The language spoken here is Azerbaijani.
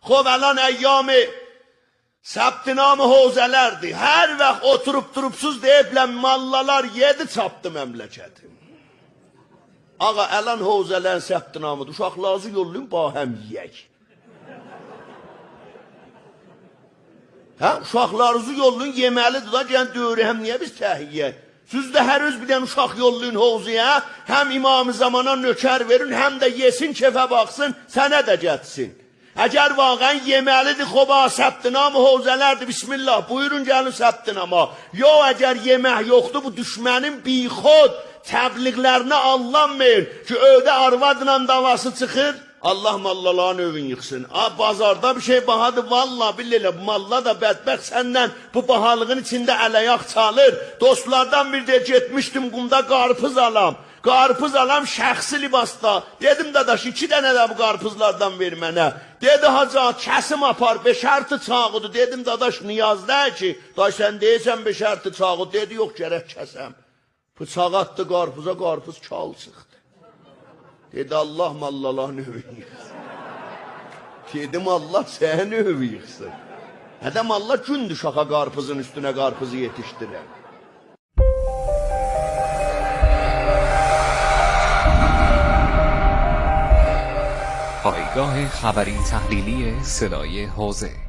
خب الان ایام ثبت نام حوزələrdir. Hər vaxt oturup durupsuz deyiblər mallalar yedi çapdı məmləkəti. Ağa əlan hövzələrin səbt namıdır. Uşaqlarınızı yollayın, bahəm yiyək. Hə, uşaqlarınızı yollayın, yeməlidir da, gəlin döyürü, həm niyə biz təhiyyək? Siz də hər öz bir dənə uşaq yollayın hovzuya, həm imam-ı zamana nökər verin, həm də yesin, kefə baxsın, sənə də getsin. Əgər vaqən yeməlidir, xoba, səbtinamı hovzələrdir, bismillah, buyurun gəlin səbtinama. Yox, əgər yemək yoxdur, bu düşmənin bixod təbliğlərinə anlanmayın ki, öydə arvadla davası çıxır, Allah mallaların övün yıxsın. Bazarda bir şey bahadır, valla bilirlə, bu malla da bədbəxt səndən bu bahalığın içində ələyaq çalır. Dostlardan bir də getmişdim, qumda qarpız alam. Qarpız alam şəxsi libasda. Dedim dadaş, 2 dənə də bu qarpızlardan ver mənə. Dedi hacı, kəsim apar, 5-6 çağıdır. Dedim dadaş, niyazda ki, day sən deyəsən 5-6 çağıdır. Dedi, yox, gərək kəsəm. Bıçaq atdı qarpıza, qarpız kal çıxdı. Dedi, Allah mallaların övün yıxsın. Dedim, Allah səni övün yıxsın. Hədəm Allah gündür şaxa qarpızın üstünə qarpızı yetişdirər. پایگاه خبری تحلیلی صدای حوزه